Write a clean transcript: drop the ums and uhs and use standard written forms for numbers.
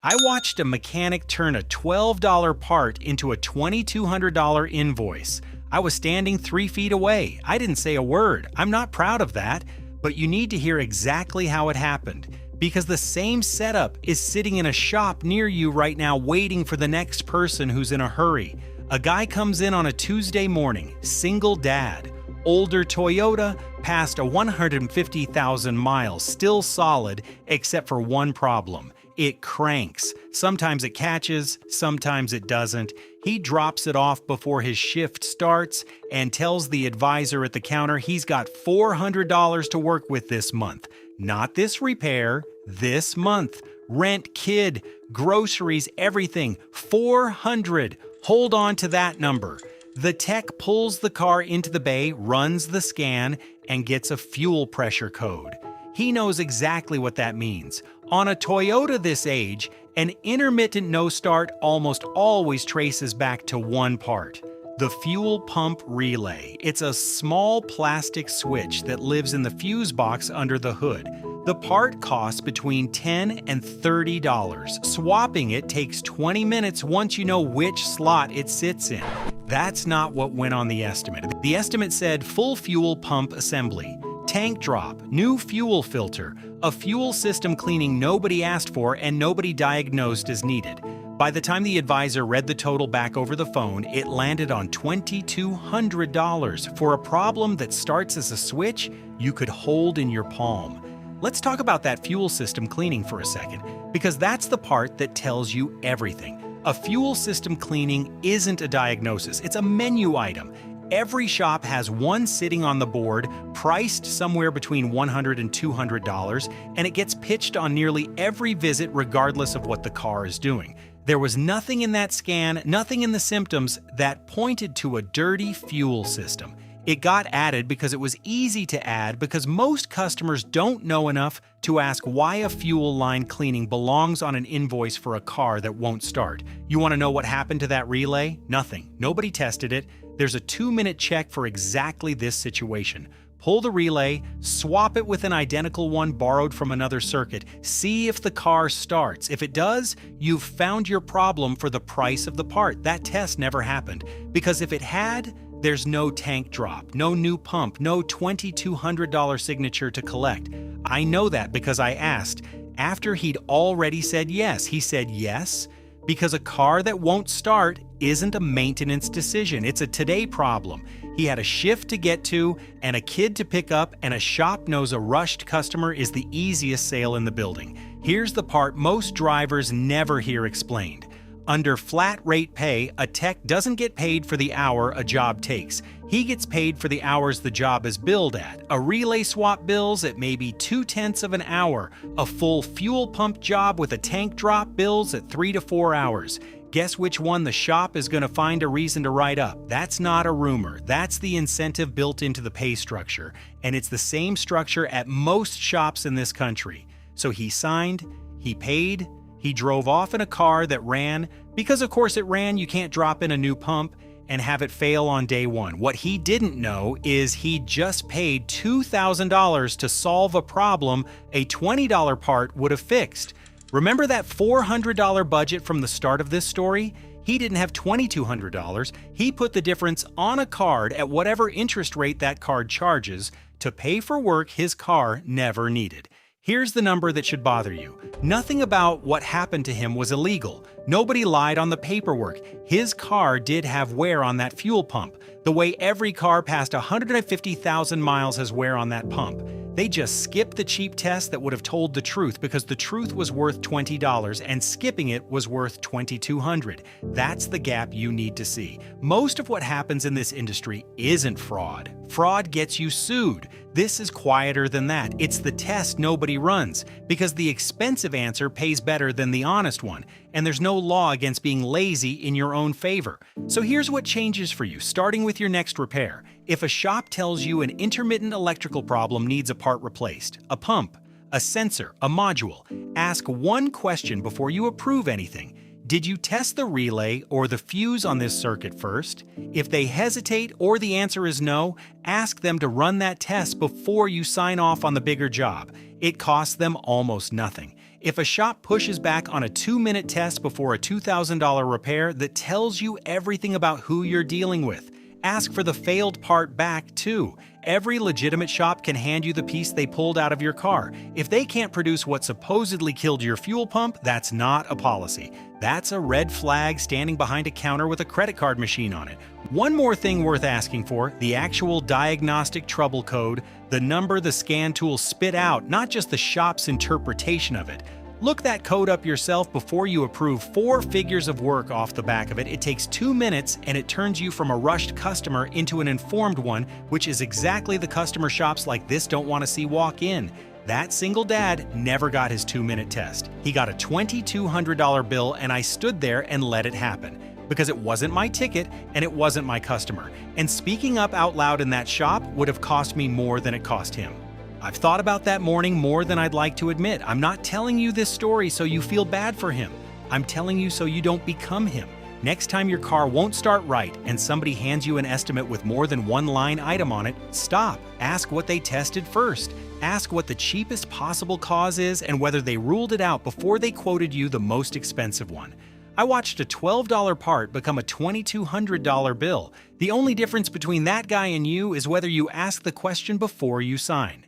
I watched a mechanic turn a $12 part into a $2,200 invoice. I was standing 3 feet away. I didn't say a word. I'm not proud of that, but you need to hear exactly how it happened, because the same setup is sitting in a shop near you right now waiting for the next person who's in a hurry. A guy comes in on a Tuesday morning, single dad, older Toyota, past a 150,000 miles, still solid, except for one problem. It cranks. Sometimes it catches, sometimes it doesn't. He drops it off before his shift starts and tells the advisor at the counter he's got $400 to work with this month. Not this repair, this month. Rent, kid, groceries, everything. $400. Hold on to that number. The tech pulls the car into the bay, runs the scan, and gets a fuel pressure code. He knows exactly what that means. On a Toyota this age, an intermittent no-start almost always traces back to one part: the fuel pump relay. It's a small plastic switch that lives in the fuse box under the hood. The part costs between $10 and $30. Swapping it takes 20 minutes once you know which slot it sits in. That's not what went on the estimate. The estimate said full fuel pump assembly, tank drop, new fuel filter, a fuel system cleaning nobody asked for and nobody diagnosed as needed. By the time the advisor read the total back over the phone, it landed on $2,200 for a problem that starts as a switch you could hold in your palm. Let's talk about that fuel system cleaning for a second, because that's the part that tells you everything. A fuel system cleaning isn't a diagnosis, it's a menu item. Every shop has one sitting on the board, priced somewhere between $100 and $200, and it gets pitched on nearly every visit regardless of what the car is doing. There was nothing in that scan, nothing in the symptoms that pointed to a dirty fuel system. It got added because it was easy to add, because most customers don't know enough to ask why a fuel line cleaning belongs on an invoice for a car that won't start. You want to know what happened to that relay? Nothing. Nobody tested it. There's a 2-minute check for exactly this situation. Pull the relay, swap it with an identical one borrowed from another circuit, see if the car starts. If it does, you've found your problem for the price of the part. That test never happened, because if it had, there's no tank drop, no new pump, no $2,200 signature to collect. I know that because I asked. After he'd already said yes, he said yes because a car that won't start isn't a maintenance decision. It's a today problem. He had a shift to get to and a kid to pick up, and a shop knows a rushed customer is the easiest sale in the building. Here's the part most drivers never hear explained. Under flat rate pay, a tech doesn't get paid for the hour a job takes. He gets paid for the hours the job is billed at. A relay swap bills at maybe 0.2 of an hour. A full fuel pump job with a tank drop bills at 3 to 4 hours. Guess which one the shop is going to find a reason to write up? That's not a rumor. That's the incentive built into the pay structure. And it's the same structure at most shops in this country. So he signed, he paid, he drove off in a car that ran, because of course it ran, you can't drop in a new pump and have it fail on day one. What he didn't know is he just paid $2,000 to solve a problem a $20 part would have fixed. Remember that $400 budget from the start of this story? He didn't have $2,200. He put the difference on a card at whatever interest rate that card charges to pay for work his car never needed. Here's the number that should bother you. Nothing about what happened to him was illegal. Nobody lied on the paperwork. His car did have wear on that fuel pump, the way every car past 150,000 miles has wear on that pump. They just skipped the cheap test that would have told the truth, because the truth was worth $20 and skipping it was worth $2,200. That's the gap you need to see. Most of what happens in this industry isn't fraud. Fraud gets you sued. This is quieter than that. It's the test nobody runs, because the expensive answer pays better than the honest one, and there's no law against being lazy in your own favor. So here's what changes for you, starting with your next repair. If a shop tells you an intermittent electrical problem needs a part replaced, a pump, a sensor, a module, ask one question before you approve anything. Did you test the relay or the fuse on this circuit first? If they hesitate or the answer is no, ask them to run that test before you sign off on the bigger job. It costs them almost nothing. If a shop pushes back on a 2-minute test before a $2,000 repair, that tells you everything about who you're dealing with. Ask for the failed part back, too. Every legitimate shop can hand you the piece they pulled out of your car. If they can't produce what supposedly killed your fuel pump, that's not a policy. That's a red flag standing behind a counter with a credit card machine on it. One more thing worth asking for, the actual diagnostic trouble code, the number the scan tool spit out, not just the shop's interpretation of it. Look that code up yourself before you approve 4 figures of work off the back of it. It takes 2 minutes and it turns you from a rushed customer into an informed one, which is exactly the customer shops like this don't want to see walk in. That single dad never got his 2-minute test. He got a $2,200 bill and I stood there and let it happen. Because it wasn't my ticket and it wasn't my customer. And speaking up out loud in that shop would have cost me more than it cost him. I've thought about that morning more than I'd like to admit. I'm not telling you this story so you feel bad for him. I'm telling you so you don't become him. Next time your car won't start right and somebody hands you an estimate with more than one line item on it, stop. Ask what they tested first. Ask what the cheapest possible cause is and whether they ruled it out before they quoted you the most expensive one. I watched a $12 part become a $2,200 bill. The only difference between that guy and you is whether you ask the question before you sign.